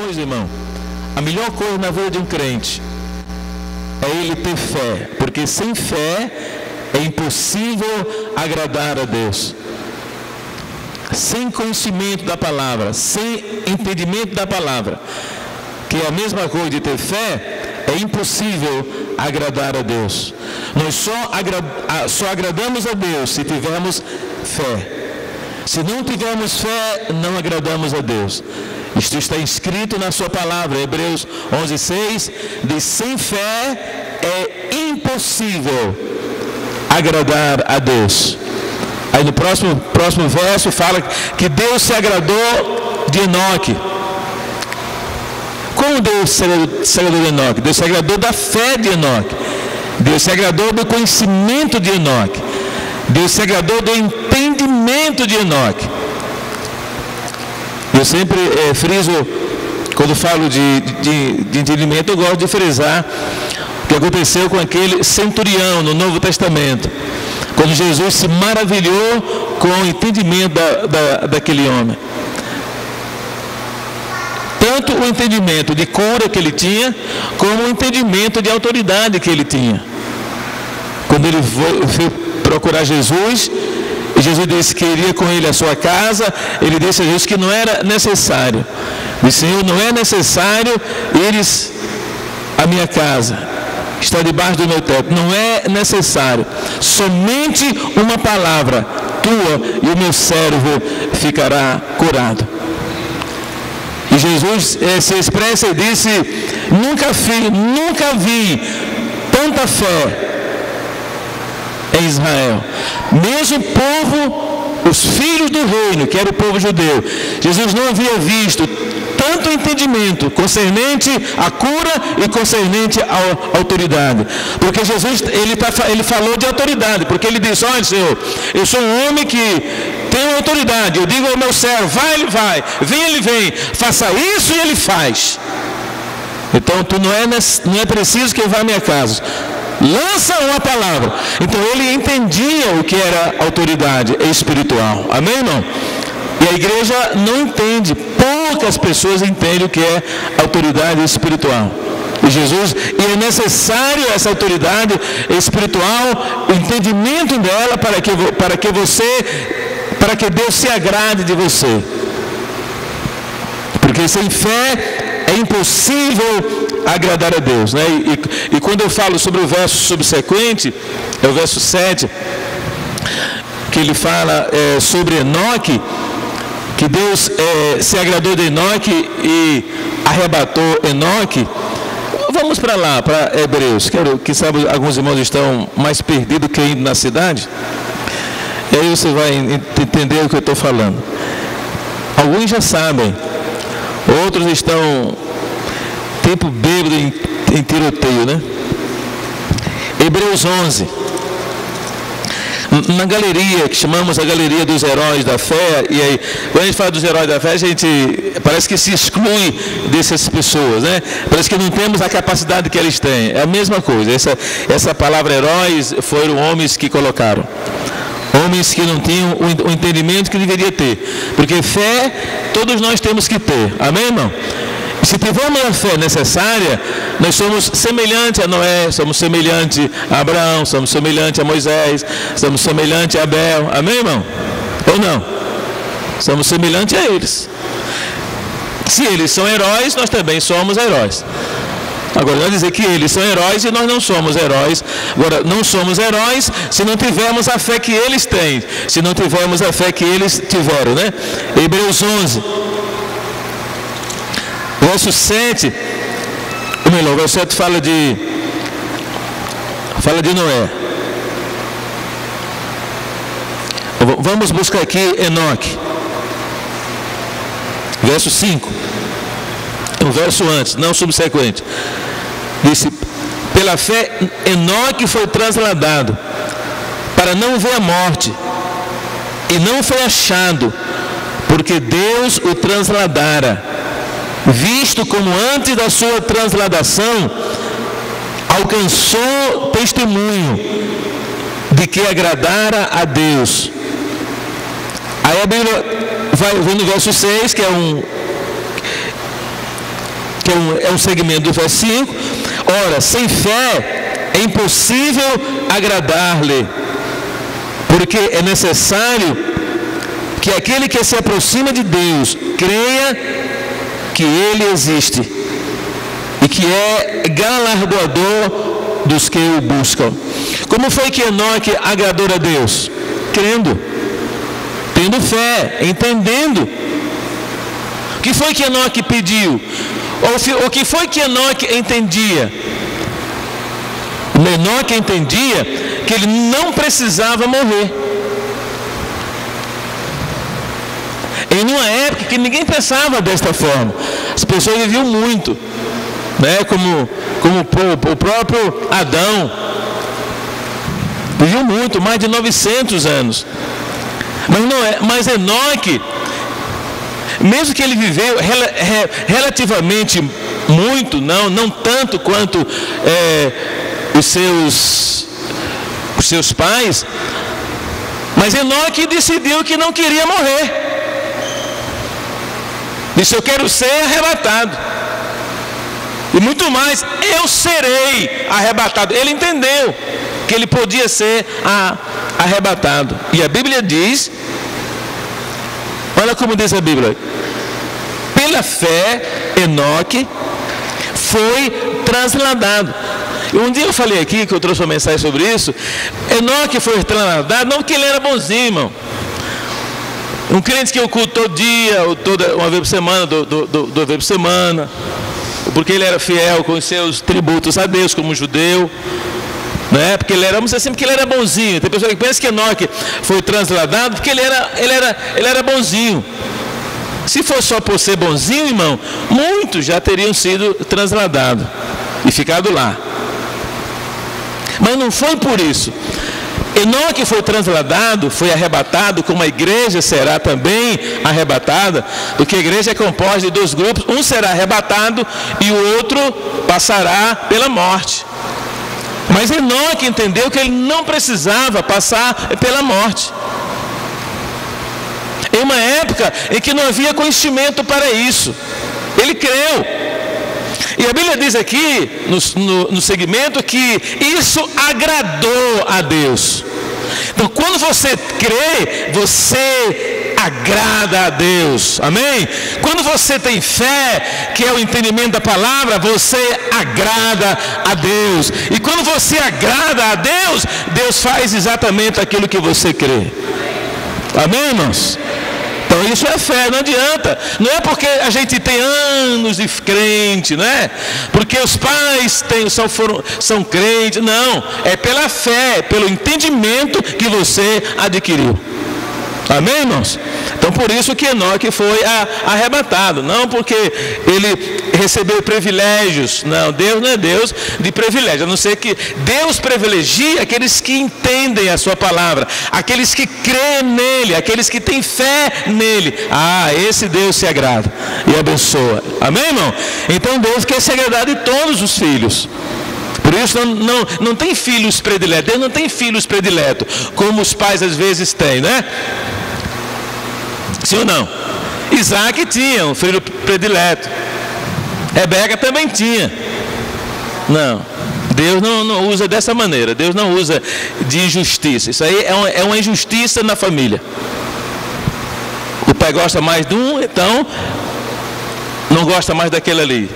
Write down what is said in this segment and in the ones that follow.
coisa, irmão, a melhor coisa na vida de um crente é ele ter fé, porque sem fé é impossível agradar a Deus. Sem conhecimento da palavra, sem entendimento da palavra, que é a mesma coisa de ter fé, é impossível agradar a Deus. Nós só agradamos a Deus se tivermos fé. Se não tivermos fé, não agradamos a Deus. Isto está escrito na sua palavra, Hebreus 11:6, diz: sem fé é impossível agradar a Deus. Aí no próximo verso fala que Deus se agradou de Enoque. Como Deus se agradou de Enoque? Deus se agradou da fé de Enoque. Deus se agradou do conhecimento de Enoque. Deus se agradou do entendimento de Enoque. Eu sempre friso, quando falo de entendimento, eu gosto de frisar o que aconteceu com aquele centurião no Novo Testamento, quando Jesus se maravilhou com o entendimento daquele homem. Tanto o entendimento de cura que ele tinha, como o entendimento de autoridade que ele tinha. Quando ele foi procurar Jesus, e Jesus disse que iria com ele à sua casa, ele disse a Jesus que não era necessário. Disse: Senhor, não é necessário ires à minha casa, está debaixo do meu teto. Não é necessário. Somente uma palavra tua e o meu servo ficará curado. E Jesus se expressa e disse: nunca vi tanta fé em Israel. Mesmo o povo, os filhos do reino, que era o povo judeu, Jesus não havia visto tanto entendimento concernente à cura e concernente à autoridade. Porque Jesus, ele falou de autoridade, porque ele disse: olha, Senhor, eu sou um homem que tenho autoridade, eu digo ao meu servo, vai, ele vai, vem, ele vem, faça isso e ele faz. Então não é preciso que eu vá à minha casa, lança uma palavra. Então ele entendia o que era autoridade espiritual. Amém, irmão? E a igreja não entende, poucas pessoas entendem o que é autoridade espiritual. E é necessário essa autoridade espiritual, o entendimento dela, para que Deus se agrade de você. Porque sem fé é impossível agradar a Deus, né? E quando eu falo sobre o verso subsequente, é o verso 7, que ele fala sobre Enoque, que Deus se agradou de Enoque e arrebatou Enoque. Vamos para lá, para Hebreus. Que sabe, alguns irmãos estão mais perdidos que indo na cidade. E aí você vai entender o que eu estou falando. Alguns já sabem, outros estão tempo bêbado em tiroteio, né? Hebreus 11. Na galeria, que chamamos a galeria dos heróis da fé, e aí, quando a gente fala dos heróis da fé, a gente parece que se exclui dessas pessoas, né? Parece que não temos a capacidade que eles têm. É a mesma coisa. Essa palavra heróis foram homens que colocaram. Homens que não tinham o entendimento que deveria ter. Porque fé, todos nós temos que ter. Amém, irmão? Se tivermos a fé necessária, nós somos semelhantes a Noé, somos semelhantes a Abraão, somos semelhantes a Moisés, somos semelhantes a Abel. Amém, irmão? Ou não? Somos semelhantes a eles. Se eles são heróis, nós também somos heróis. Agora, não é dizer que eles são heróis e nós não somos heróis. Agora, não somos heróis se não tivermos a fé que eles têm, se não tivermos a fé que eles tiveram, né? Hebreus 11. Verso 7, o verso 7 fala de Noé. Vamos buscar aqui Enoque. Verso 5. Um verso antes, não subsequente. Disse: pela fé Enoque foi trasladado para não ver a morte, e não foi achado, porque Deus o trasladara. Visto como antes da sua transladação alcançou testemunho de que agradara a Deus. Aí a Bíblia vai no verso 6, que que é um segmento do verso 5. Ora, sem fé é impossível agradar-lhe, porque é necessário que aquele que se aproxima de Deus creia que Ele existe e que é galardoador dos que o buscam. Como foi que Enoque agradou a Deus? Crendo, tendo fé, entendendo. O que foi que Enoque pediu? O que foi que Enoque entendia? Enoque entendia que ele não precisava morrer. Em uma época que ninguém pensava desta forma. As pessoas viviam muito, né? Como o próprio Adão. Viveu muito, mais de 900 anos. Mas Enoque, mesmo que ele viveu relativamente muito, não tanto quanto os seus pais, mas Enoque decidiu que não queria morrer. Disse: eu quero ser arrebatado. E muito mais, eu serei arrebatado. Ele entendeu que ele podia ser arrebatado. E a Bíblia diz, olha como diz a Bíblia: pela fé, Enoque foi trasladado. Um dia eu falei aqui, que eu trouxe uma mensagem sobre isso. Enoque foi trasladado, não porque ele era bonzinho, irmão. Um crente que eu culto todo dia, uma vez por semana, duas vezes por semana, porque ele era fiel com os seus tributos a Deus como judeu, né? Porque ele era, vamos dizer assim, porque ele era bonzinho. Tem pessoas que pensam que Enoque foi trasladado porque ele era bonzinho. Se fosse só por ser bonzinho, irmão, muitos já teriam sido transladados e ficado lá. Mas não foi por isso. Enoque foi trasladado, foi arrebatado, como a igreja será também arrebatada, porque a igreja é composta de dois grupos: um será arrebatado e o outro passará pela morte. Mas Enoque entendeu que ele não precisava passar pela morte. Em uma época em que não havia conhecimento para isso, ele creu. E a Bíblia diz aqui, no segmento, que isso agradou a Deus. Então, quando você crê, você agrada a Deus. Amém? Quando você tem fé, que é o entendimento da palavra, você agrada a Deus. E quando você agrada a Deus, Deus faz exatamente aquilo que você crê. Amém, irmãos? Então isso é fé, não adianta. Não é porque a gente tem anos de crente, não é? Porque os pais são crentes, não. É pela fé, pelo entendimento que você adquiriu. Amém, irmãos? Então por isso que Enoque foi arrebatado. Não porque ele recebeu privilégios. Não, Deus não é Deus de privilégio. A não ser que Deus privilegie aqueles que entendem a sua palavra, aqueles que creem nele, aqueles que têm fé nele. Esse Deus se agrada e abençoa. Amém, irmão? Então Deus quer se agradar de todos os filhos. Por isso não tem filhos prediletos. Deus não tem filhos prediletos, como os pais às vezes têm, né? Sim ou não? Isaac tinha um filho predileto. Rebeca também tinha. Não. Deus não usa dessa maneira. Deus não usa de injustiça. Isso aí é uma injustiça na família. O pai gosta mais de um, então não gosta mais daquele ali.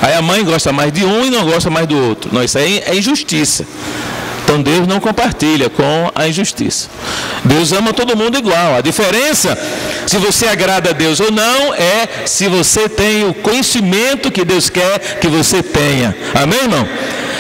Aí a mãe gosta mais de um e não gosta mais do outro. Não, isso aí é injustiça. Então Deus não compartilha com a injustiça. Deus ama todo mundo igual. A diferença, se você agrada a Deus ou não, é se você tem o conhecimento que Deus quer que você tenha. Amém, irmão?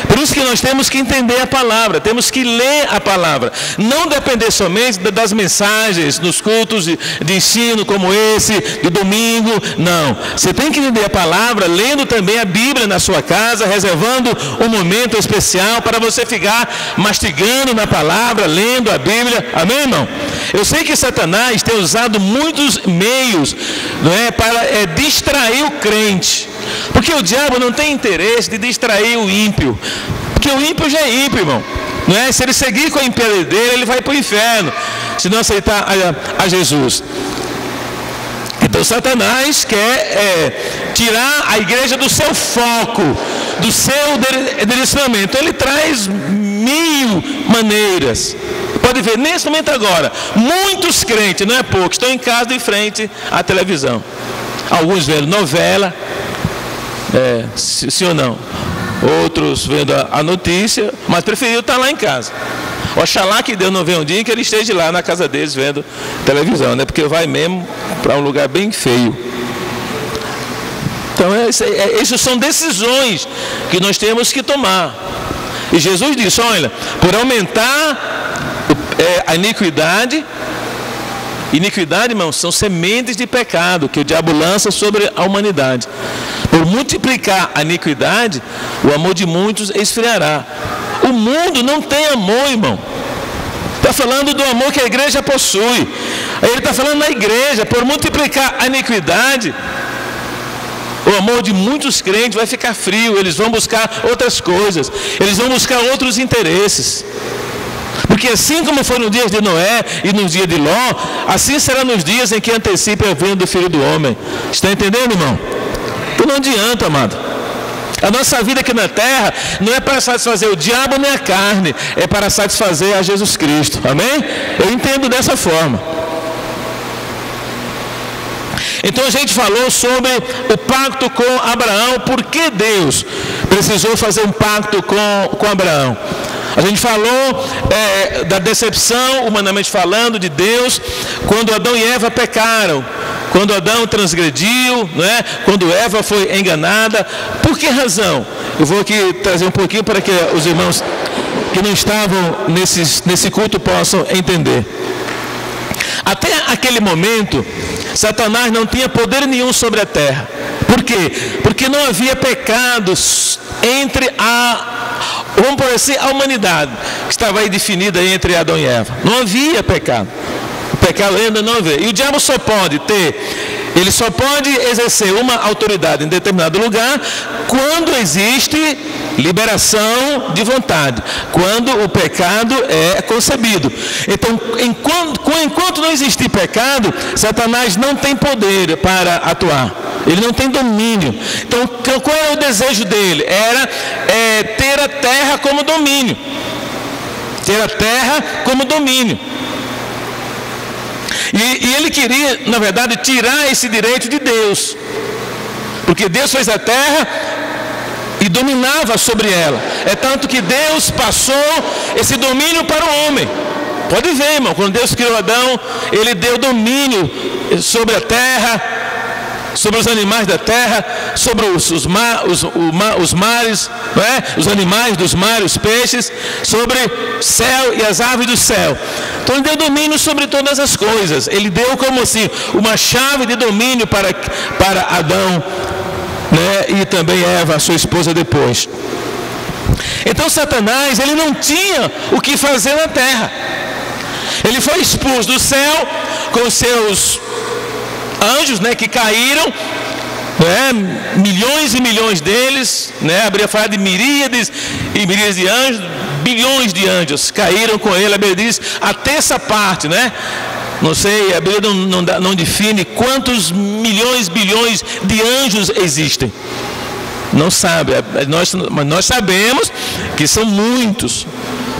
Por isso que nós temos que entender a palavra, temos que ler a palavra, não depender somente das mensagens nos cultos de ensino como esse, de domingo, não. Você tem que entender a palavra, lendo também a Bíblia na sua casa, reservando um momento especial para você ficar mastigando na palavra, lendo a Bíblia. Amém, irmão? Eu sei que Satanás tem usado muitos meios, não é, para distrair o crente. Porque o diabo não tem interesse de distrair o ímpio. Porque o ímpio já é ímpio, irmão. Não é? Se ele seguir com a impiedade dele, ele vai para o inferno, se não aceitar a Jesus. Então Satanás quer tirar a igreja do seu foco, do seu direcionamento. Ele traz 1000 maneiras. Pode ver, nesse momento agora, muitos crentes, não é pouco, estão em casa de frente à televisão. Alguns vendo novela, sim ou não? Outros vendo a notícia, mas preferiu estar lá em casa. Oxalá que Deus não venha um dia em que ele esteja lá na casa deles vendo televisão, né? Porque vai mesmo para um lugar bem feio. Então, essas são decisões que nós temos que tomar. E Jesus disse, olha, por aumentar a iniquidade, irmãos, são sementes de pecado que o diabo lança sobre a humanidade. Por multiplicar a iniquidade, o amor de muitos esfriará. O mundo não tem amor, irmão. Está falando do amor que a igreja possui. Ele está falando na igreja, por multiplicar a iniquidade, o amor de muitos crentes vai ficar frio. Eles vão buscar outras coisas, eles vão buscar outros interesses. Porque assim como foi nos dias de Noé e nos dias de Ló, assim será nos dias em que antecipa a vinda do Filho do Homem. Está entendendo, irmão? Então não adianta, amado. A nossa vida aqui na terra não é para satisfazer o diabo nem a carne, é para satisfazer a Jesus Cristo. Amém? Eu entendo dessa forma. Então a gente falou sobre o pacto com Abraão. Por que Deus precisou fazer um pacto com Abraão? A gente falou da decepção, humanamente falando, de Deus, quando Adão e Eva pecaram, quando Adão transgrediu, né? Quando Eva foi enganada. Por que razão? Eu vou aqui trazer um pouquinho para que os irmãos que não estavam nesse culto possam entender. Até aquele momento, Satanás não tinha poder nenhum sobre a terra. Por quê? Porque não havia pecados entre vamos por assim, a humanidade, que estava aí definida entre Adão e Eva. Não havia pecado. O pecado ainda não havia. E o diabo só pode exercer uma autoridade em determinado lugar quando existe liberação de vontade, quando o pecado é concebido. Então, enquanto não existir pecado, Satanás não tem poder para atuar. Ele não tem domínio. Então, qual era o desejo dele? Era ter a terra como domínio. Ter a terra como domínio. E ele queria, na verdade, tirar esse direito de Deus. Porque Deus fez a terra e dominava sobre ela. É tanto que Deus passou esse domínio para o homem. Pode ver, irmão, quando Deus criou Adão, ele deu domínio sobre a terra, sobre os animais da terra, sobre os mares, não é? Os animais dos mares, os peixes, sobre o céu e as aves do céu. Então ele deu domínio sobre todas as coisas. Ele deu como assim uma chave de domínio para Adão, né? E também Eva, sua esposa, depois. Então Satanás, ele não tinha o que fazer na terra. Ele foi expulso do céu com seus anjos, né, que caíram, né, milhões e milhões deles, né, a Bíblia fala de miríades e miríades de anjos, bilhões de anjos caíram com ele. A Bíblia diz a terça parte, né? Não sei, a Bíblia não define quantos milhões, bilhões de anjos existem. Não sabe, mas nós sabemos que são muitos.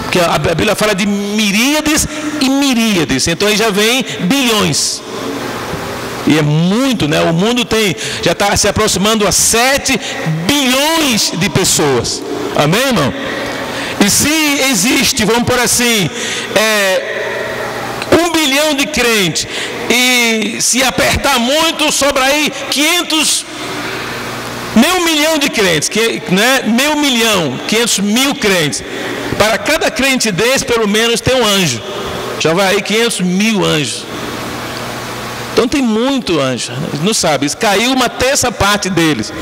Porque a Bíblia fala de miríades e miríades, então aí já vem bilhões. E é muito, né? O mundo já está se aproximando a 7 bilhões de pessoas. Amém, irmão? E se existe, vamos por assim, 1 bilhão de crentes, e se apertar muito, sobra aí 500 milhão de crentes, né? 500 mil crentes. Para cada crente desse, pelo menos tem um anjo. Já vai aí 500 mil anjos. Então tem muito anjo. Não sabe, caiu uma terça parte deles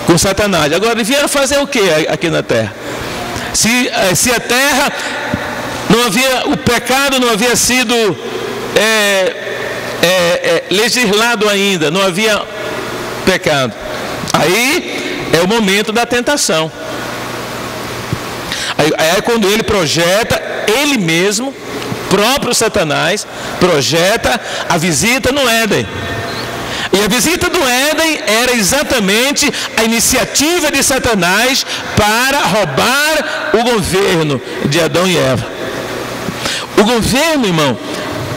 com Satanás. Agora eles vieram fazer o que aqui na terra? Se a terra não havia, o pecado não havia sido legislado ainda, não havia pecado. Aí é o momento da tentação. Aí é quando ele projeta, ele mesmo, próprio Satanás, projeta a visita no Éden. E a visita do Éden era exatamente a iniciativa de Satanás para roubar o governo de Adão e Eva. O governo, irmão,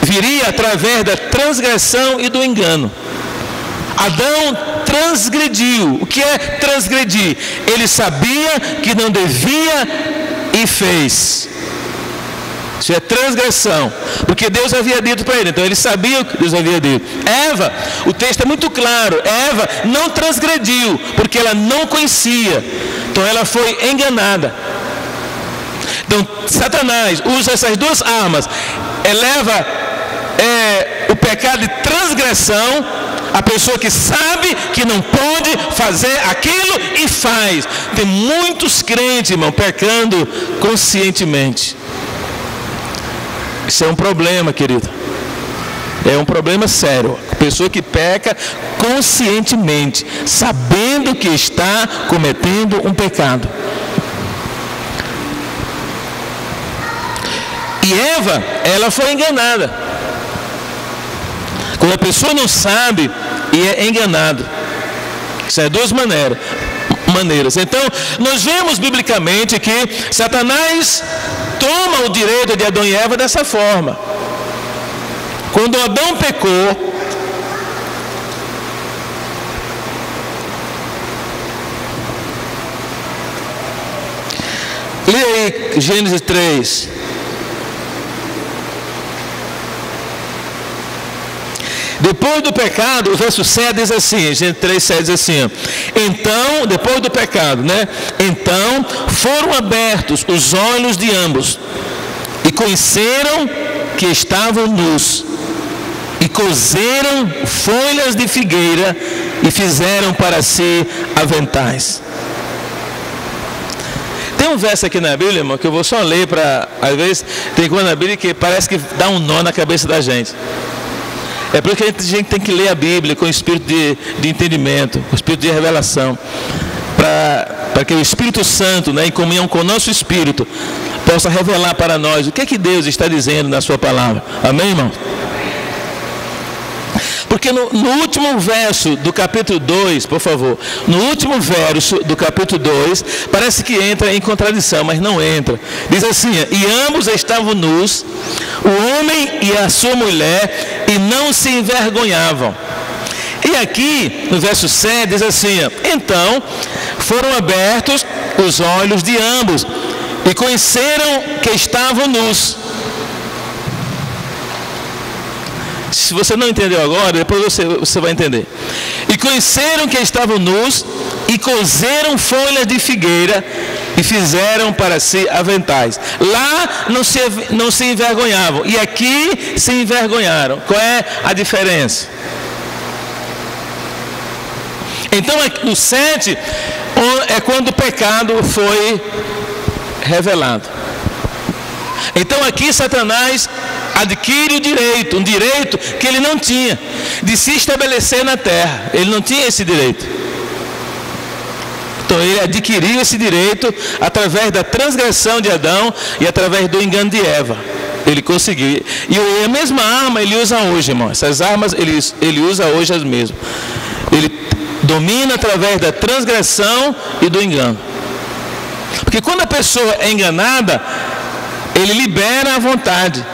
viria através da transgressão e do engano. Adão transgrediu. O que é transgredir? Ele sabia que não devia e fez. Isso é transgressão, porque Deus havia dito para ele, então ele sabia o que Deus havia dito. Eva, o texto é muito claro, Eva não transgrediu, porque ela não conhecia, então ela foi enganada. Então Satanás usa essas duas armas, eleva o pecado de transgressão, a pessoa que sabe que não pode fazer aquilo e faz. Tem muitos crentes, irmão, pecando conscientemente. Isso é um problema, querido. É um problema sério. A pessoa que peca conscientemente, sabendo que está cometendo um pecado. E Eva, ela foi enganada. Quando a pessoa não sabe e é enganado. Isso é duas maneiras. Então, nós vemos biblicamente que Satanás toma o direito de Adão e Eva dessa forma. Quando Adão pecou, leia aí Gênesis 3. Depois do pecado, o verso 7 diz assim, Gênesis 3, 7 diz assim, então, depois do pecado, né? Então, foram abertos os olhos de ambos, e conheceram que estavam nus, e coseram folhas de figueira, e fizeram para si aventais. Tem um verso aqui na Bíblia, irmão, que eu vou só ler para, às vezes, tem coisa na Bíblia que parece que dá um nó na cabeça da gente. É por isso que a gente tem que ler a Bíblia com o espírito de entendimento, com o espírito de revelação, para que o Espírito Santo, né, em comunhão com o nosso espírito, possa revelar para nós o que é que Deus está dizendo na sua palavra. Amém, irmão? Porque no último verso do capítulo 2, por favor, no último verso do capítulo 2, parece que entra em contradição, mas não entra. Diz assim, e ambos estavam nus, o homem e a sua mulher, e não se envergonhavam. E aqui, no verso 7, diz assim, então foram abertos os olhos de ambos, e conheceram que estavam nus. Se você não entendeu agora, depois você vai entender. E conheceram que estavam nus, e coseram folhas de figueira, e fizeram para si aventais. Lá não se envergonhavam, e aqui se envergonharam. Qual é a diferença? Então, no 7, é quando o pecado foi revelado. Então aqui Satanás adquire o direito, um direito que ele não tinha, de se estabelecer na terra. Ele não tinha esse direito. Então ele adquiriu esse direito através da transgressão de Adão e através do engano de Eva. Ele conseguiu. E a mesma arma ele usa hoje, irmão. Essas armas ele usa hoje as mesmas. Ele domina através da transgressão e do engano. Porque quando a pessoa é enganada, ele libera a vontade.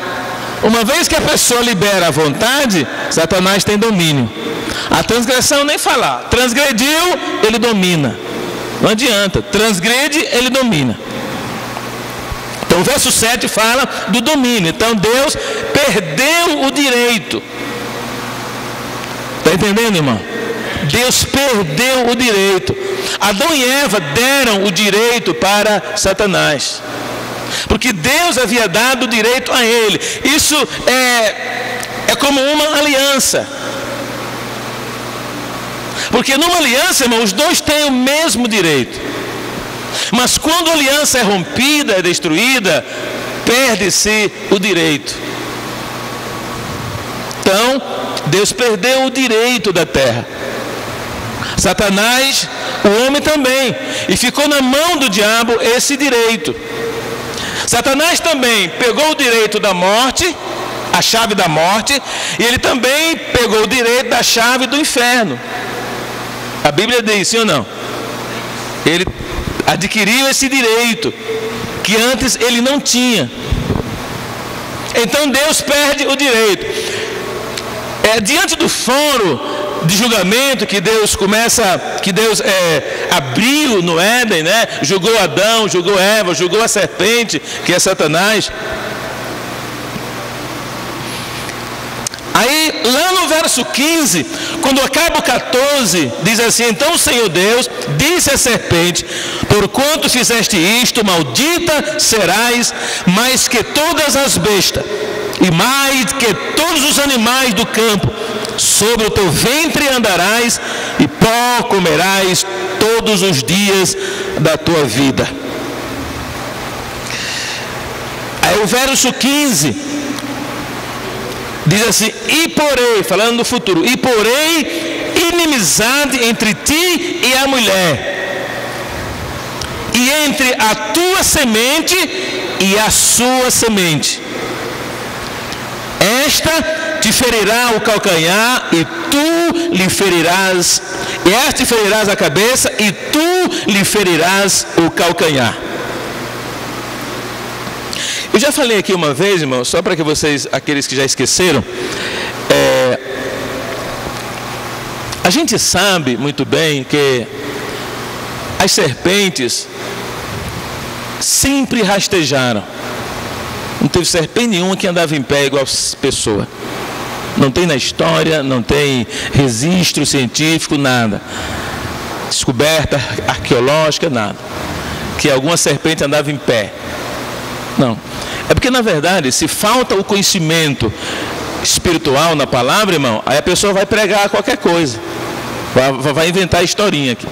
Uma vez que a pessoa libera a vontade, Satanás tem domínio. A transgressão nem falar. Transgrediu, ele domina. Não adianta. Transgrede, ele domina. Então o verso 7 fala do domínio. Então Deus perdeu o direito. Está entendendo, irmão? Deus perdeu o direito. Adão e Eva deram o direito para Satanás. Porque Deus havia dado o direito a ele. Isso é como uma aliança. Porque numa aliança, irmão, os dois têm o mesmo direito. Mas quando a aliança é rompida, é destruída, perde-se o direito. Então, Deus perdeu o direito da terra. Satanás, o homem também. E ficou na mão do diabo esse direito. Satanás também pegou o direito da morte, a chave da morte, e ele também pegou o direito da chave do inferno. A Bíblia diz, sim ou não? Ele adquiriu esse direito que antes ele não tinha. Então Deus perde o direito. Diante do foro de julgamento que Deus abriu no Éden, né? Julgou Adão, julgou Eva, julgou a serpente, que é Satanás. Aí, lá no verso 15, quando acaba o 14, diz assim: então o Senhor Deus disse à serpente: porquanto fizeste isto, maldita serás mais que todas as bestas, e mais que todos os animais do campo. Sobre o teu ventre andarás, e pó comerás todos os dias da tua vida. Aí o verso 15 diz assim: e porém, falando do futuro, e porém inimizade entre ti e a mulher, e entre a tua semente e a sua semente. Esta te ferirá o calcanhar, e tu lhe ferirás, e esta te ferirás a cabeça, e tu lhe ferirás o calcanhar. Eu já falei aqui uma vez, irmão, só para que vocês, aqueles que já esqueceram, a gente sabe muito bem que as serpentes sempre rastejaram. Não teve serpente nenhuma que andava em pé igual a pessoa. Não tem na história, não tem registro científico, nada. Descoberta arqueológica, nada. Que alguma serpente andava em pé. Não. É porque, na verdade, se falta o conhecimento espiritual na palavra, irmão, aí a pessoa vai pregar qualquer coisa. Vai inventar historinha aqui.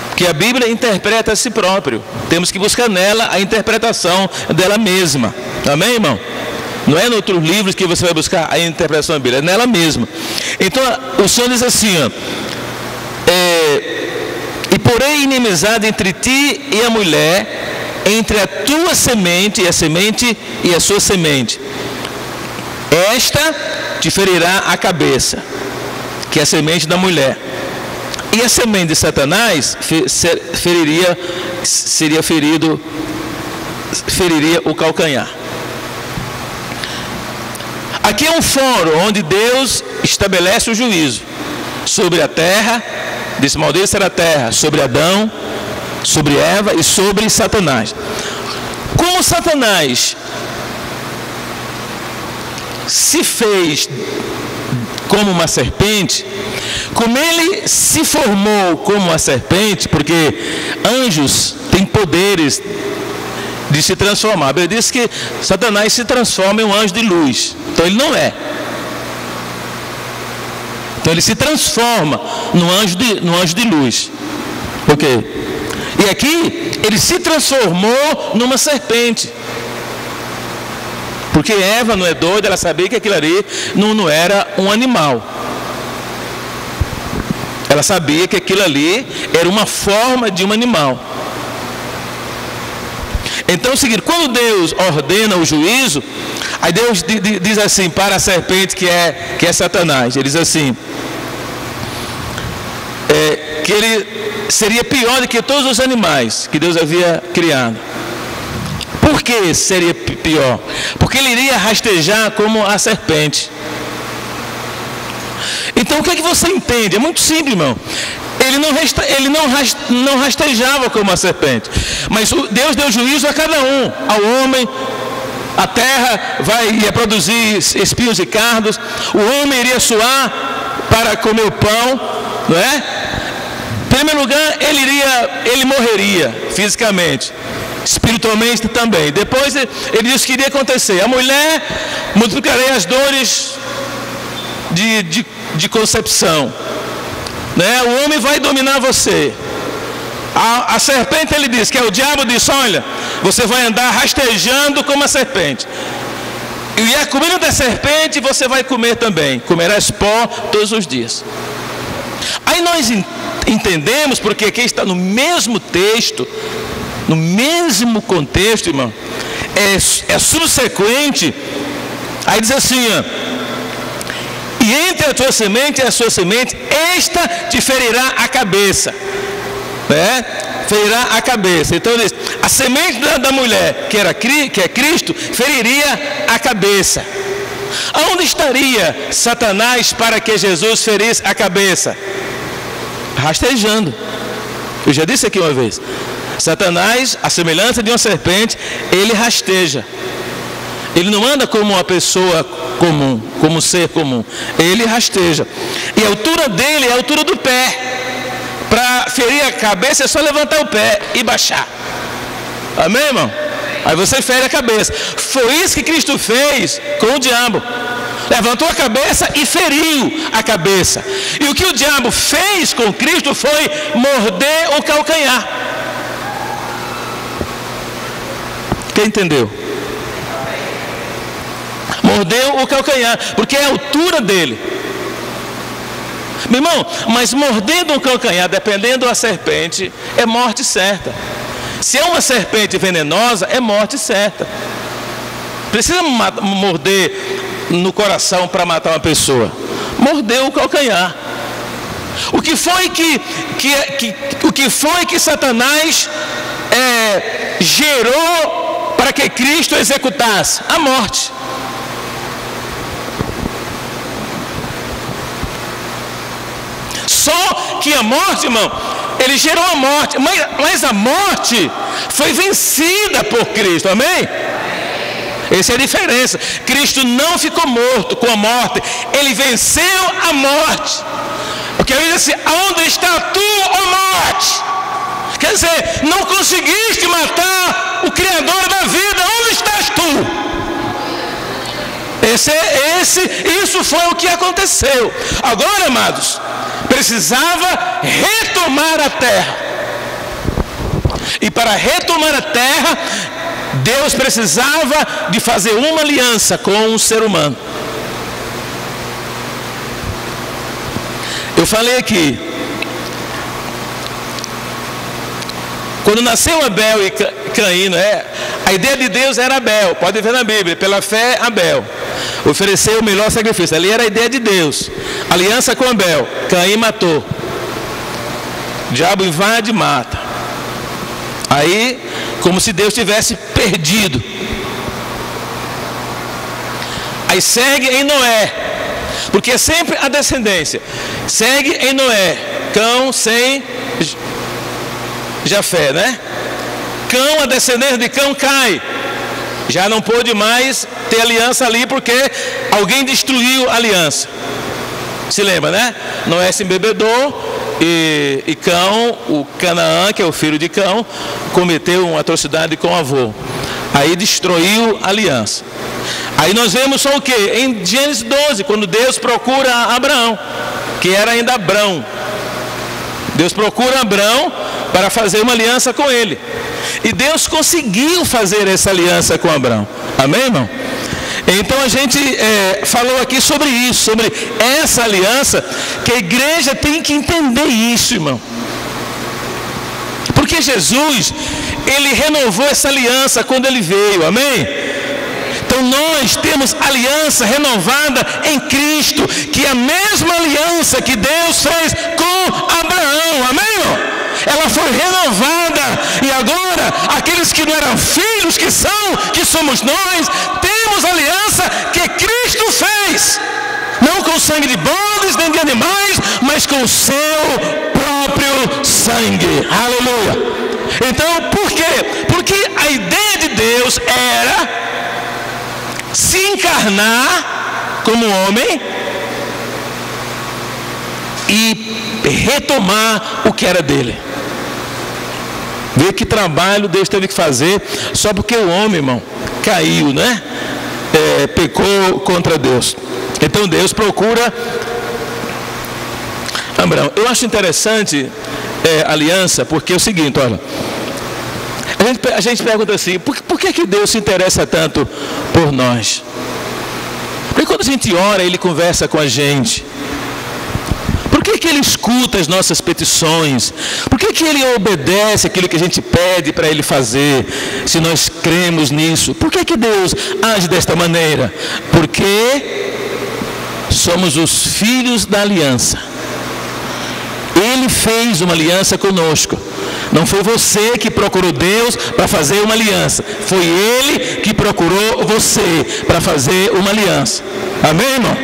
Porque a Bíblia interpreta a si próprio. Temos que buscar nela a interpretação dela mesma. Amém, irmão? Não é em outros livros que você vai buscar a interpretação da Bíblia, é nela mesma. Então, o Senhor diz assim, e porém inimizade entre ti e a mulher, entre a tua semente e a sua semente. Esta te ferirá a cabeça, que é a semente da mulher. E a semente de Satanás feriria o calcanhar. Aqui é um fórum onde Deus estabelece o juízo sobre a terra, disse: maldita será a terra, sobre Adão, sobre Eva e sobre Satanás. Como Satanás se fez como uma serpente, como ele se formou como uma serpente, porque anjos têm poderes de se transformar. A Bíblia diz que Satanás se transforma em um anjo de luz. Então ele não é. Então ele se transforma no anjo de luz. Por quê? E aqui ele se transformou numa serpente. Porque Eva não é doida, ela sabia que aquilo ali não era um animal. Ela sabia que aquilo ali era uma forma de um animal. Então é o seguinte: quando Deus ordena o juízo, aí Deus diz assim para a serpente que é Satanás, ele diz assim, que ele seria pior do que todos os animais que Deus havia criado. Por que seria pior? Porque ele iria rastejar como a serpente. Então o que é que você entende? É muito simples, irmão. Ele não rastejava como a serpente, mas Deus deu juízo a cada um. Ao homem, a terra ia produzir espinhos e cardos, o homem iria suar para comer o pão, não é? Em primeiro lugar, ele morreria fisicamente, espiritualmente também. Depois ele disse que iria acontecer: a mulher, multiplicarei as dores de concepção, né? O homem vai dominar você. A serpente, ele diz, que é o diabo, disse: olha, você vai andar rastejando como a serpente, e a comida da serpente você vai comer também, comerás pó todos os dias. Aí nós entendemos, porque aqui está no mesmo texto, no mesmo contexto, irmão, é subsequente Aí diz assim, ó, e entre a tua semente e a sua semente, esta te ferirá a cabeça, né? Ferirá a cabeça. Então ele diz, a semente da mulher, que é Cristo, feriria a cabeça. Aonde estaria Satanás para que Jesus ferisse a cabeça? Rastejando. Eu já disse aqui uma vez, Satanás, a semelhança de uma serpente, ele rasteja. Ele não anda como uma pessoa comum, como um ser comum. Ele rasteja. E a altura dele é a altura do pé. Para ferir a cabeça é só levantar o pé e baixar. Amém, irmão? Aí você fere a cabeça. Foi isso que Cristo fez com o diabo. Levantou a cabeça e feriu a cabeça. E o que o diabo fez com Cristo foi morder o calcanhar. Quem entendeu? Mordeu o calcanhar, porque é a altura dele. Meu irmão, mas mordendo o calcanhar, dependendo da serpente, é morte certa. Se é uma serpente venenosa, é morte certa. Precisa morder no coração para matar uma pessoa. Mordeu o calcanhar. O que foi que Satanás gerou para que Cristo executasse? A morte. Só que a morte, irmão, ele gerou a morte, mas a morte foi vencida por Cristo, amém? Essa é a diferença. Cristo não ficou morto com a morte, ele venceu a morte. Porque ele disse, aonde está tu, ó morte? Quer dizer, não conseguiste matar o Criador da vida, onde estás tu? Isso foi o que aconteceu. Agora, amados, precisava retomar a terra. E para retomar a terra, Deus precisava de fazer uma aliança com o ser humano. Eu falei aqui, quando nasceu Abel e Caim, a ideia de Deus era Abel, pode ver na Bíblia, pela fé Abel ofereceu o melhor sacrifício. Ali era a ideia de Deus, aliança com Abel. Caim matou, o diabo invade e mata. Aí, como se Deus tivesse perdido. Aí segue em Noé, porque é sempre a descendência. Segue em Noé, Cão sem Jafé, né? Cão, a descendência de Cão cai. Já não pôde mais ter aliança ali, porque alguém destruiu a aliança. Se lembra, né? Noé se embebedou e Cão, o Canaã, que é o filho de Cão, cometeu uma atrocidade com o avô. Aí destruiu a aliança. Aí nós vemos só o que? Em Gênesis 12, quando Deus procura Abraão, que era ainda Abrão. Deus procura Abrão para fazer uma aliança com ele. E Deus conseguiu fazer essa aliança com Abrão. Amém, irmão? Então a gente falou aqui sobre isso, sobre essa aliança, que a igreja tem que entender isso, irmão. Porque Jesus, ele renovou essa aliança quando ele veio, amém? Então nós temos aliança renovada em Cristo, que é a mesma aliança que Deus fez com Abraão, amém, irmão? Ela foi renovada, e agora aqueles que não eram filhos, que somos nós, temos aliança que Cristo fez, não com sangue de bodes nem de animais, mas com o seu próprio sangue. Aleluia. Então, por quê? Porque a ideia de Deus era se encarnar como homem e retomar o que era dele. Vê que trabalho Deus teve que fazer só porque o homem, irmão, caiu, né? Pecou contra Deus. Então Deus procura Abraão. Eu acho interessante aliança, porque é o seguinte, olha, a gente pergunta assim, por que Deus se interessa tanto por nós? Porque quando a gente ora, Ele conversa com a gente. Por que Ele escuta as nossas petições? Por que Ele obedece aquilo que a gente pede para Ele fazer, se nós cremos nisso? Por que Deus age desta maneira? Porque somos os filhos da aliança. Ele fez uma aliança conosco. Não foi você que procurou Deus para fazer uma aliança. Foi Ele que procurou você para fazer uma aliança. Amém, irmão?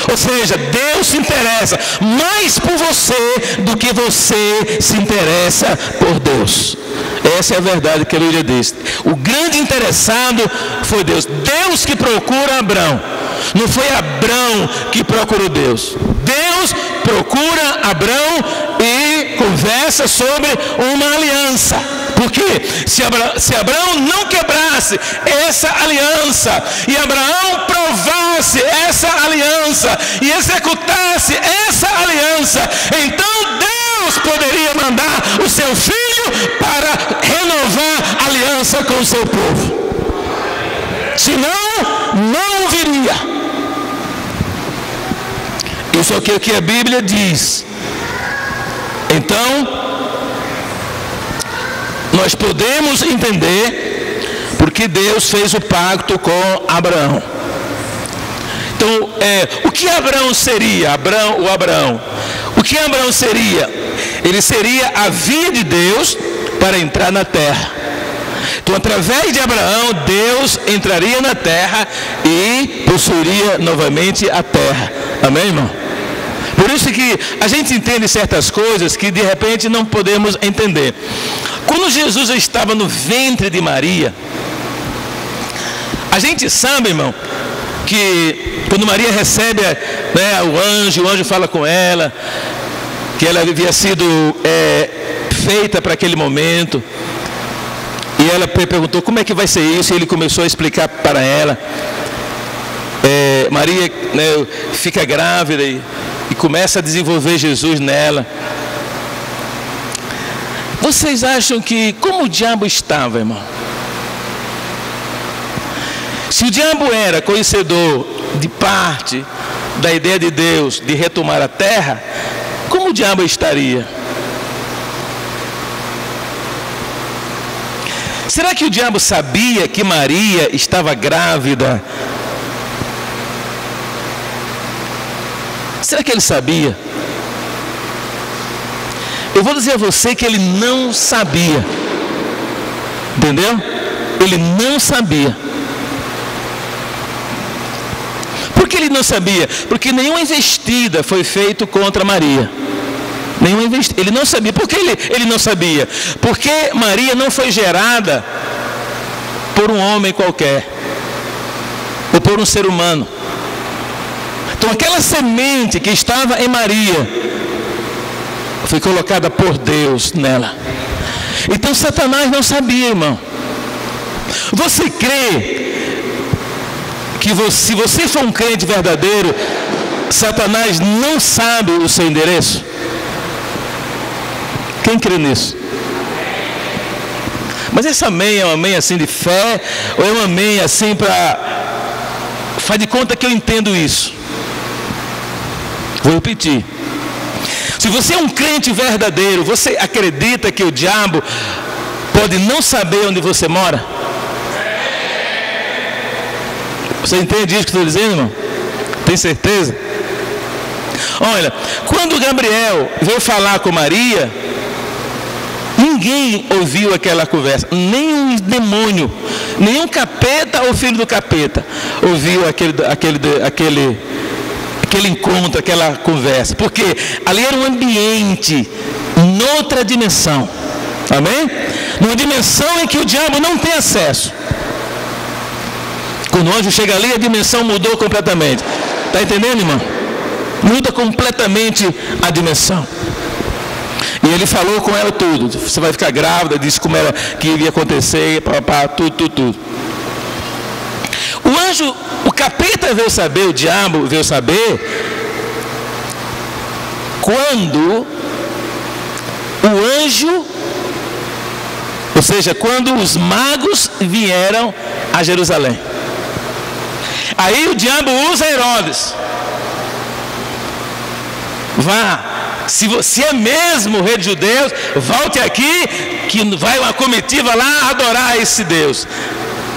Ou seja, Deus se interessa mais por você do que você se interessa por Deus. Essa é a verdade que a Bíblia diz. O grande interessado foi Deus. Deus que procura Abrão. Não foi Abrão que procurou Deus. Deus procura Abrão e conversa sobre uma aliança. Porque se Abraão não quebrasse essa aliança, e Abraão provasse essa aliança, e executasse essa aliança, então Deus poderia mandar o seu filho para renovar a aliança com o seu povo. Senão, não viria. Isso é o que a Bíblia diz. Então, nós podemos entender porque Deus fez o pacto com Abraão. Então, o que Abraão seria? O que Abraão seria? Ele seria a via de Deus para entrar na terra. Então, através de Abraão, Deus entraria na terra e possuiria novamente a terra. Amém, irmão? Por isso que a gente entende certas coisas que de repente não podemos entender. Quando Jesus estava no ventre de Maria, a gente sabe, irmão, que quando Maria recebe o anjo fala com ela, que ela havia sido feita para aquele momento. E ela perguntou como é que vai ser isso, e ele começou a explicar para ela. Maria fica grávida e começa a desenvolver Jesus nela. Vocês acham que como o diabo estava, irmão? Se o diabo era conhecedor de parte da ideia de Deus de retomar a terra, como o diabo estaria? Será que o diabo sabia que Maria estava grávida? Será que ele sabia? Eu vou dizer a você que ele não sabia. Entendeu? Ele não sabia. Por que ele não sabia? Porque nenhuma investida foi feita contra Maria. Nenhuma investida. Ele não sabia. Por que ele não sabia? Porque Maria não foi gerada por um homem qualquer. Ou por um ser humano. Então aquela semente que estava em Maria foi colocada por Deus nela. Então Satanás não sabia, irmão. Você crê que se você for um crente verdadeiro, Satanás não sabe o seu endereço? Quem crê nisso? Mas essa amém é uma amém assim de fé, ou é uma amém assim para... Faz de conta que eu entendo isso. Vou repetir. Se você é um crente verdadeiro, você acredita que o diabo pode não saber onde você mora? Você entende isso que estou dizendo, irmão? Tem certeza? Olha, quando Gabriel veio falar com Maria, ninguém ouviu aquela conversa, nem um demônio, nenhum capeta ou filho do capeta ouviu aquele encontro, aquela conversa, porque ali era um ambiente, noutra dimensão, amém? Numa dimensão em que o diabo não tem acesso. Quando o anjo chega ali, a dimensão mudou completamente. Está entendendo, irmão? Muda completamente a dimensão. E ele falou com ela tudo. Você vai ficar grávida, disse como ela que iria acontecer, tudo. O anjo, o capeta veio saber, o diabo veio saber, quando o anjo, ou seja, quando os magos vieram a Jerusalém. Aí o diabo usa Herodes. Vá, se você é mesmo o rei dos judeus, volte aqui, que vai uma comitiva lá adorar esse Deus.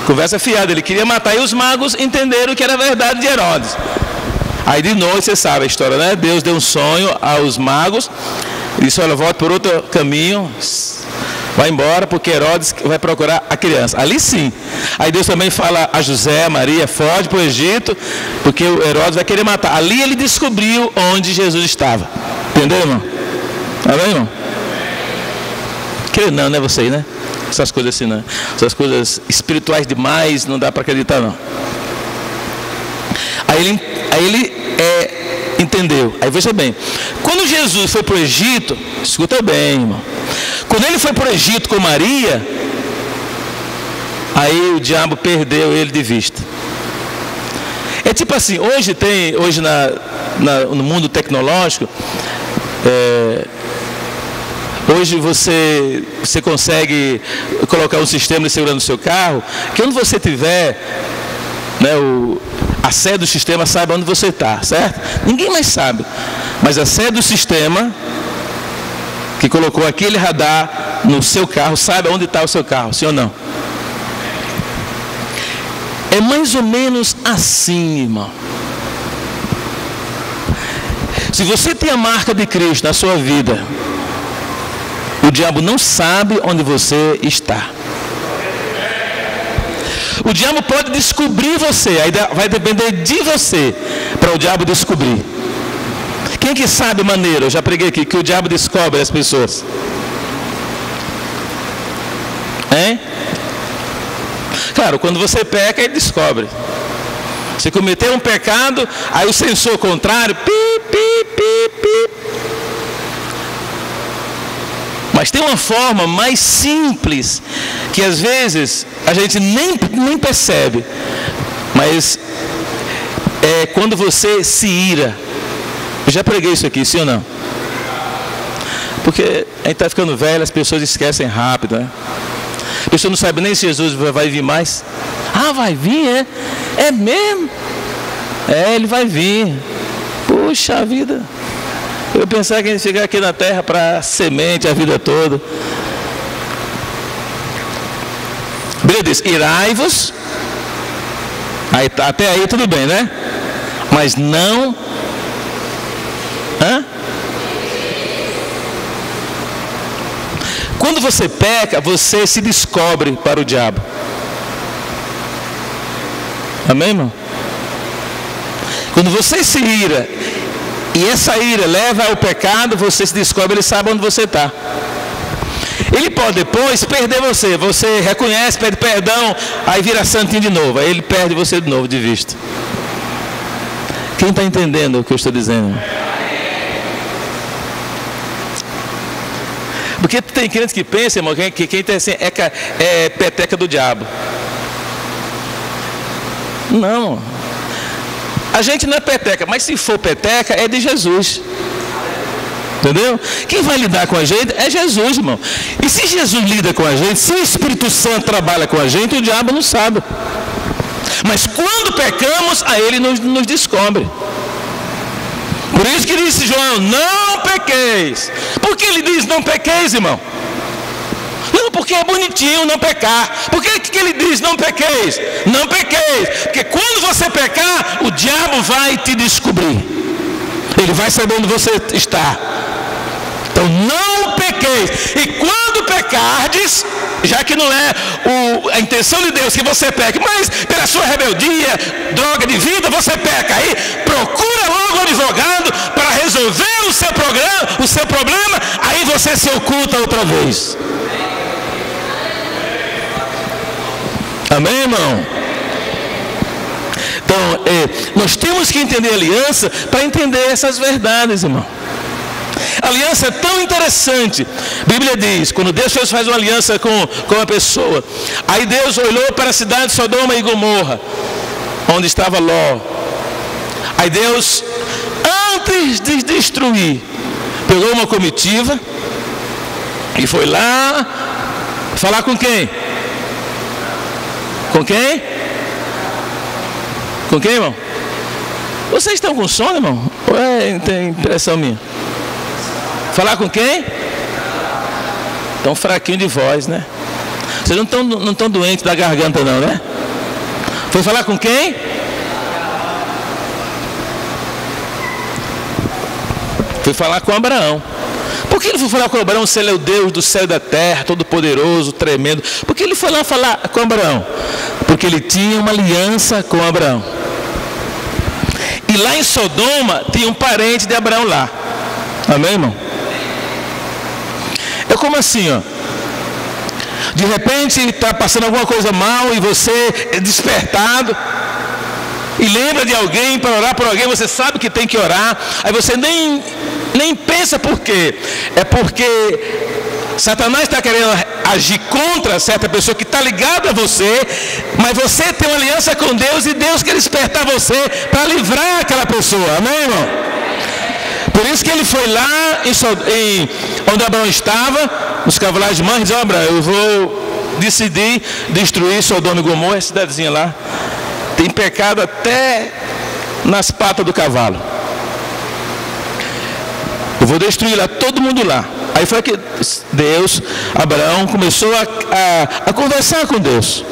Conversa fiada, ele queria matar, e os magos entenderam que era verdade de Herodes. Aí de noite, você sabe a história, né? Deus deu um sonho aos magos, e disse: olha, volta por outro caminho, vai embora, porque Herodes vai procurar a criança. Ali sim. Aí Deus também fala a José, a Maria: foge para o Egito, porque o Herodes vai querer matar. Ali ele descobriu onde Jesus estava. Entendeu, irmão? Tá bem, irmão? Creio não, né, vocês, né? Essas coisas assim, não. Essas coisas espirituais demais, não dá para acreditar, não. Aí ele entendeu. Aí veja bem, quando Jesus foi para o Egito, escuta bem, irmão. Quando ele foi para o Egito com Maria, aí o diabo perdeu ele de vista. É tipo assim, hoje no mundo tecnológico, hoje você consegue colocar um sistema de segurança no seu carro, que onde você tiver, né, a sede do sistema sabe onde você está, certo? Ninguém mais sabe, mas a sede do sistema que colocou aquele radar no seu carro sabe onde está o seu carro, sim ou não? É mais ou menos assim, irmão. Se você tem a marca de Cristo na sua vida, o diabo não sabe onde você está. O diabo pode descobrir você, aí vai depender de você para o diabo descobrir. Quem que sabe a maneira, eu já preguei aqui, que o diabo descobre as pessoas? Hein? Claro, quando você peca, ele descobre. Você cometeu um pecado, aí o sensor contrário, Mas tem uma forma mais simples, que às vezes a gente nem percebe, mas é quando você se ira. Eu já preguei isso aqui, sim ou não? Porque a gente está ficando velho, as pessoas esquecem rápido, né? A pessoa não sabe nem se Jesus vai vir mais. Ah, vai vir, é? É mesmo? É, ele vai vir. Puxa vida. Eu pensava que a gente ficar aqui na terra para semente a vida toda. A Bíblia diz: irai-vos. Até aí tudo bem, né? Mas não. Quando você peca, você se descobre para o diabo. Amém, irmão? Quando você se ira, e essa ira leva ao pecado, você se descobre, ele sabe onde você está. Ele pode depois perder você. Você reconhece, pede perdão, aí vira santinho de novo. Aí ele perde você de novo de vista. Quem está entendendo o que eu estou dizendo? Porque tem crentes que pensam, irmão, que quem tem assim é peteca do diabo. Não. A gente não é peteca, mas se for peteca, é de Jesus. Entendeu? Quem vai lidar com a gente é Jesus, irmão. E se Jesus lida com a gente, se o Espírito Santo trabalha com a gente, o diabo não sabe. Mas quando pecamos, aí ele nos descobre. Por isso que disse João: não pequeis. Por que ele diz não pequeis, irmão? Não, porque é bonitinho não pecar. Por que ele diz não pequeis? Não pequeis. Porque quando você pecar, o diabo vai te descobrir. Ele vai saber onde você está. Então não pequeis. E quando pecardes, já que não é a intenção de Deus que você peque, mas pela sua rebeldia, droga de vida, você peca. Aí procura logo um advogado para resolver o seu problema. Aí você se oculta outra vez. Amém, irmão? Então, nós temos que entender a aliança para entender essas verdades, irmão. A aliança é tão interessante. A Bíblia diz, quando Deus faz uma aliança com uma pessoa, aí Deus olhou para a cidade de Sodoma e Gomorra, onde estava Ló. Aí Deus, antes de destruir, pegou uma comitiva e foi lá falar com quem? Com quem? Com quem, irmão? Vocês estão com sono, irmão? Ou tem impressão minha? Falar com quem? Tão fraquinho de voz, né? Vocês não estão doentes da garganta não, né? Foi falar com quem? Foi falar com Abraão. Por que ele foi falar com Abraão se ele é o Deus do céu e da terra, todo poderoso, tremendo? Por que ele foi lá falar com Abraão? Porque ele tinha uma aliança com Abraão. E lá em Sodoma tinha um parente de Abraão lá. Amém, irmão? É como assim, ó. De repente está passando alguma coisa mal e você é despertado e lembra de alguém para orar por alguém, você sabe que tem que orar, aí você nem pensa por quê. É porque Satanás está querendo agir contra certa pessoa que está ligada a você, mas você tem uma aliança com Deus e Deus quer despertar você para livrar aquela pessoa. Amém, irmão? Por isso que ele foi lá onde Abraão estava, nos cavalos de mãe, e disse: Abraão, eu vou decidir destruir Sodoma e Gomorra, essa cidadezinha lá. Tem pecado até nas patas do cavalo. Eu vou destruir lá, todo mundo lá. Aí foi que Abraão começou a conversar com Deus.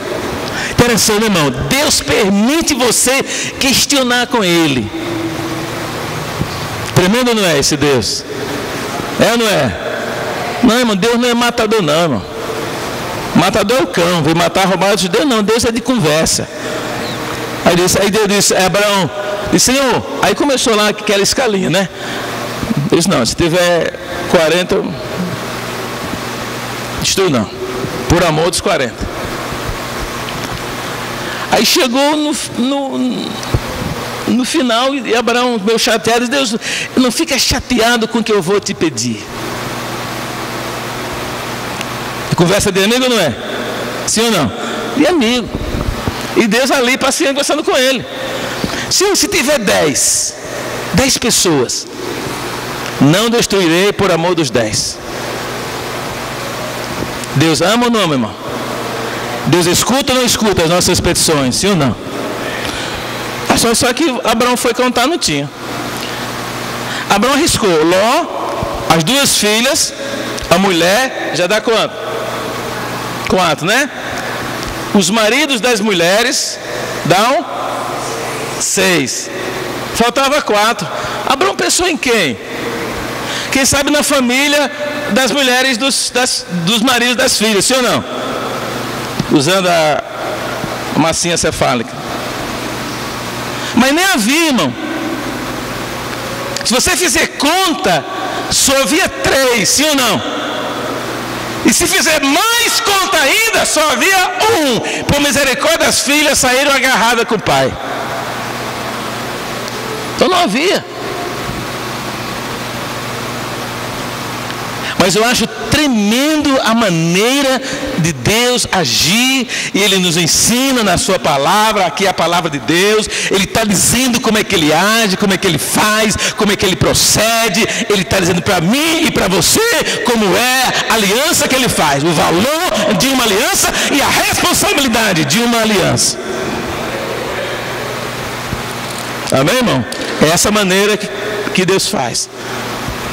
Interessante, irmão. Deus permite você questionar com Ele. Tremendo não é esse Deus? É ou não é? Não, irmão, Deus não é matador não, irmão. Matador é o cão, veio matar, roubar de Deus não, Deus é de conversa. Aí Deus disse, Abraão, disse, Senhor, aí começou lá aquela escalinha, né? Ele disse, não, se tiver 40, destrui não, por amor dos 40. Aí chegou no final, e Abraão, meu chateado, Deus, não fica chateado com o que eu vou te pedir. Conversa de amigo, não é? Sim ou não? De amigo. E Deus ali passeando, conversando com ele. Sim, se tiver 10 pessoas, não destruirei por amor dos 10. Deus ama ou não, meu irmão? Deus escuta ou não escuta as nossas petições? Sim ou não? Só que Abraão foi contar, não tinha. Abraão arriscou. Ló, as 2 filhas, a mulher, já dá quanto? 4, né? Os maridos das mulheres dão 6. Faltava 4. Abraão pensou em quem? Quem sabe na família das mulheres dos maridos das filhas, sim ou não? Usando a massinha cefálica. Mas nem havia, irmão. Se você fizer conta, só havia 3, sim ou não? E se fizer mais conta ainda, só havia 1. Por misericórdia, as filhas saíram agarradas com o pai. Então não havia. Mas eu acho tremendo a maneira de Deus agir, e Ele nos ensina na sua palavra, aqui é a palavra de Deus, Ele está dizendo como é que Ele age, como é que Ele faz, como é que Ele procede, Ele está dizendo para mim e para você como é a aliança que Ele faz, o valor de uma aliança e a responsabilidade de uma aliança. Amém, irmão? É essa maneira que Deus faz.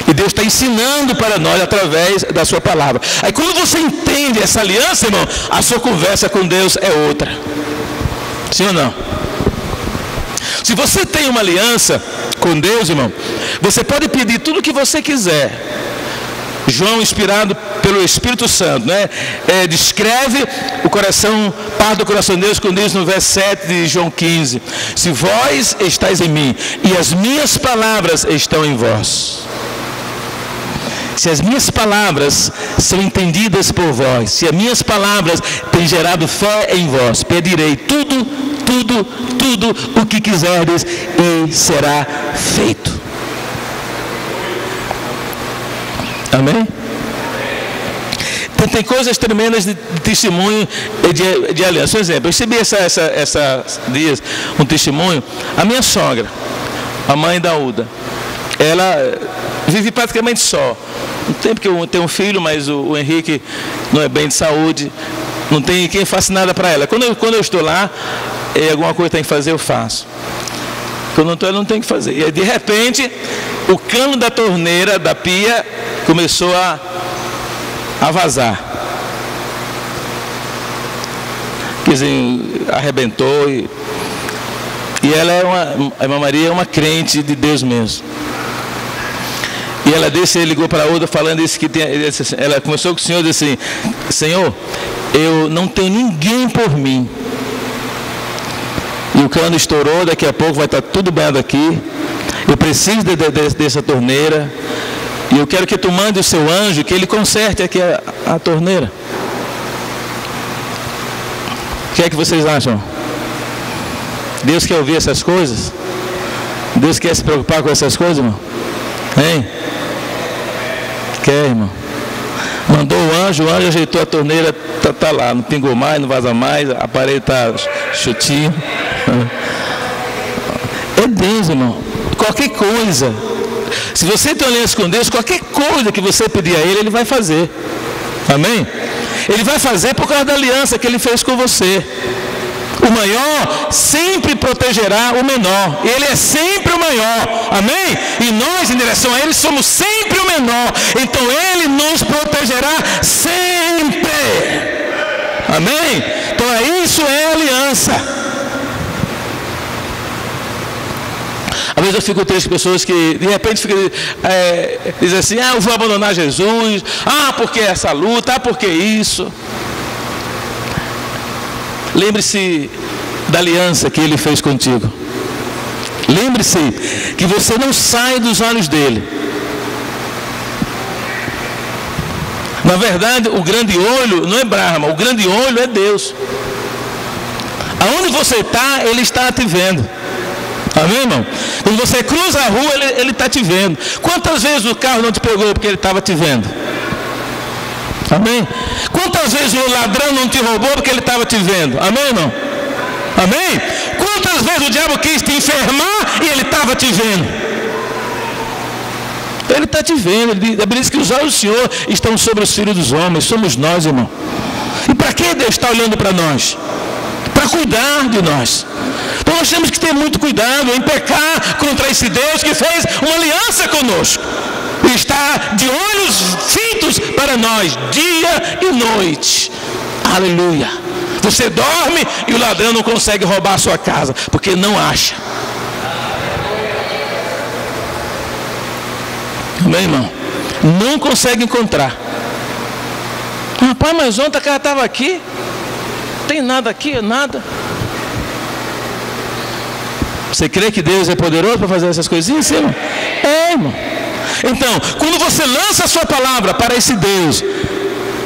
E Deus está ensinando para nós através da sua palavra. Aí quando você entende essa aliança, irmão, a sua conversa com Deus é outra. Sim ou não? Se você tem uma aliança com Deus, irmão, você pode pedir tudo o que você quiser. João, inspirado pelo Espírito Santo, né? Descreve o coração, parte do coração de Deus, quando diz no verso 7 de João 15: se vós estáis em mim e as minhas palavras estão em vós. Se as minhas palavras são entendidas por vós, se as minhas palavras têm gerado fé em vós, pedirei tudo o que quiserdes e será feito. Amém? Tem coisas tremendas de testemunho de aliança. Por exemplo, eu recebi esses dias um testemunho. A minha sogra, a mãe da Uda, ela vive praticamente só. Não tem, porque eu tenho um filho, mas o Henrique não é bem de saúde, não tem quem faça nada para ela. Quando eu estou lá, alguma coisa tem que fazer, eu faço. Quando eu não estou, eu não tenho que fazer. E de repente, o cano da torneira, da pia, começou a vazar. Quer dizer, arrebentou. E ela a irmã Maria é uma crente de Deus mesmo. E ela ligou para a outra falando isso, ela começou com o Senhor e disse assim: Senhor, eu não tenho ninguém por mim. E o cano estourou, daqui a pouco vai estar tudo banhado aqui. Eu preciso dessa torneira. E eu quero que tu mande o seu anjo, que ele conserte aqui a torneira. O que é que vocês acham? Deus quer ouvir essas coisas? Deus quer se preocupar com essas coisas, irmão? Hein? Quer, irmão? Mandou o anjo ajeitou a torneira, tá lá, não pingou mais, não vaza mais, a parede está chutinho. É Deus, irmão. Qualquer coisa, se você tem aliança com Deus, qualquer coisa que você pedir a Ele vai fazer. Amém? Ele vai fazer por causa da aliança que Ele fez com você. O maior sempre protegerá o menor. Ele é sempre o maior. Amém? E nós, em direção a Ele, somos sempre o menor. Então Ele nos protegerá sempre. Amém? Então isso é aliança. Às vezes eu fico triste com pessoas que de repente dizem assim: eu vou abandonar Jesus, porque essa luta, porque isso. Lembre-se da aliança que Ele fez contigo. Lembre-se que você não sai dos olhos dEle. Na verdade, o grande olho não é Brahma, o grande olho é Deus. Aonde você está, Ele está te vendo. Amém, irmão? Quando você cruza a rua, Ele está te vendo. Quantas vezes o carro não te pegou porque Ele estava te vendo? Amém? Quantas vezes o ladrão não te roubou porque ele estava te vendo? Amém, irmão? Amém? Quantas vezes o diabo quis te enfermar e ele estava te vendo? Ele está te vendo. É por isso que os olhos do Senhor estão sobre os filhos dos homens. Somos nós, irmão. E para que Deus está olhando para nós? Para cuidar de nós. Então nós temos que ter muito cuidado em pecar contra esse Deus que fez uma aliança conosco. E está de olhos fitos para nós, dia e noite. Aleluia. Você dorme e o ladrão não consegue roubar a sua casa, porque não acha. Amém, irmão? Não consegue encontrar. Rapaz, mas ontem a casa estava aqui. Não tem nada aqui, nada. Você crê que Deus é poderoso para fazer essas coisinhas, irmão? É, irmão. Então, quando você lança a sua palavra para esse Deus,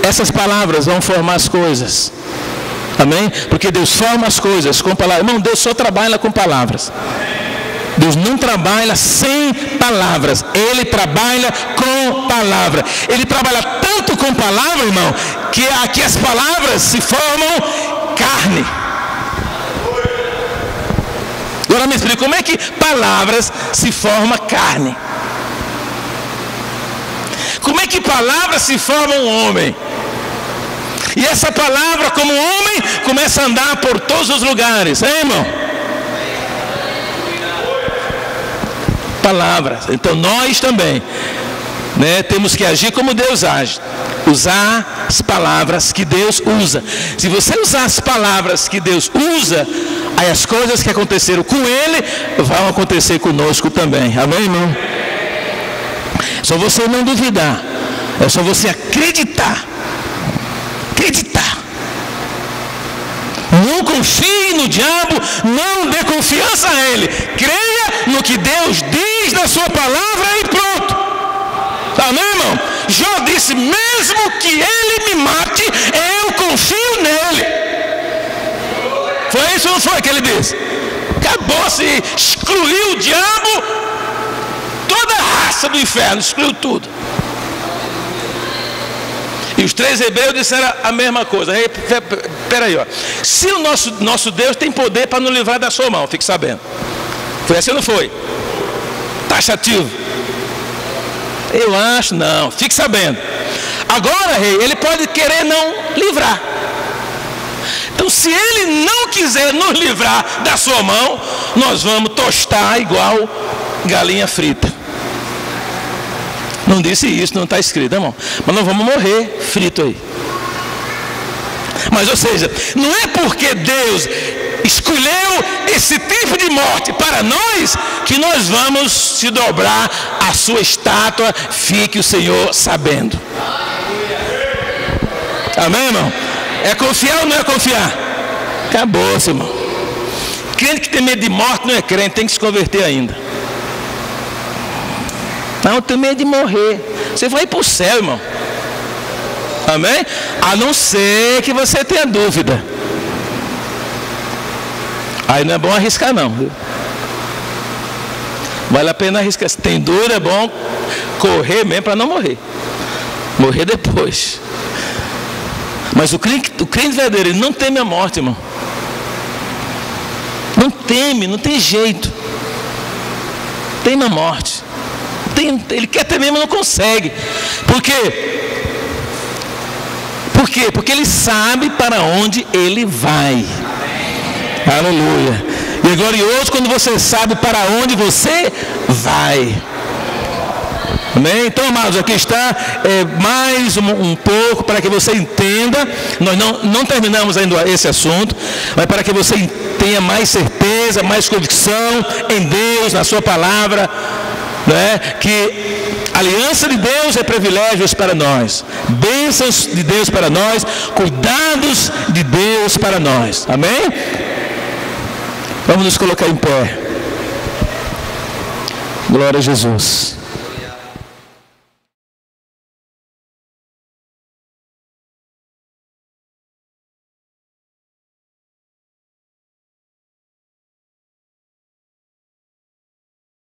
essas palavras vão formar as coisas. Amém? Porque Deus forma as coisas com palavras. Irmão, Deus só trabalha com palavras. Deus não trabalha sem palavras. Ele trabalha com palavra. Ele trabalha tanto com palavra, irmão, que aqui as palavras se formam carne. Agora me explica, como é que palavras se formam carne? Como é que palavras se formam um homem? E essa palavra, como homem, começa a andar por todos os lugares, hein, irmão? Palavras. Então nós também, temos que agir como Deus age. Usar as palavras que Deus usa. Se você usar as palavras que Deus usa, aí as coisas que aconteceram com Ele vão acontecer conosco também. Amém, irmão? Só você não duvidar. É só você acreditar. Acreditar. Não confie no diabo, não dê confiança a ele. Creia no que Deus diz na sua palavra e pronto. Amém, irmão? Jó disse: mesmo que ele me mate, eu confio nele. Foi isso ou não foi que ele disse? Acabou-se, excluiu o diabo, toda a raça do inferno, excluiu tudo. E os 3 hebreus disseram a mesma coisa. Peraí, ó. Se o nosso Deus tem poder para nos livrar da sua mão, fique sabendo. Foi assim ou não foi? Taxativo. Eu acho, não. Fique sabendo. Agora, rei, ele pode querer não livrar. Então, se ele não quiser nos livrar da sua mão, nós vamos tostar igual galinha frita. Não disse isso, não está escrito, irmão. Mas nós vamos morrer frito aí. Mas, ou seja, não é porque Deus escolheu esse tipo de morte para nós que nós vamos se dobrar à sua estátua, fique o Senhor sabendo. Amém, irmão? É confiar ou não é confiar? Acabou-se, irmão. Crente que tem medo de morte não é crente, tem que se converter ainda. Não, tem medo de morrer. Você vai para o céu, irmão. Amém? A não ser que você tenha dúvida. Aí não é bom arriscar não, viu? Vale a pena arriscar. Se tem dúvida, é bom correr mesmo para não morrer. Morrer depois. Mas o crente verdadeiro, ele não teme a morte, irmão. Não teme, não tem jeito. Teme a morte. Ele quer temer, mas não consegue. Por quê? Por quê? Porque ele sabe para onde ele vai. Aleluia. E é glorioso quando você sabe para onde você vai. Amém? Então, amados, aqui está mais um pouco para que você entenda. Nós não terminamos ainda esse assunto, mas para que você tenha mais certeza, mais convicção em Deus, na sua palavra, né? Que a aliança de Deus é privilégios para nós, bênçãos de Deus para nós, cuidados de Deus para nós. Amém? Vamos nos colocar em pé. Glória a Jesus.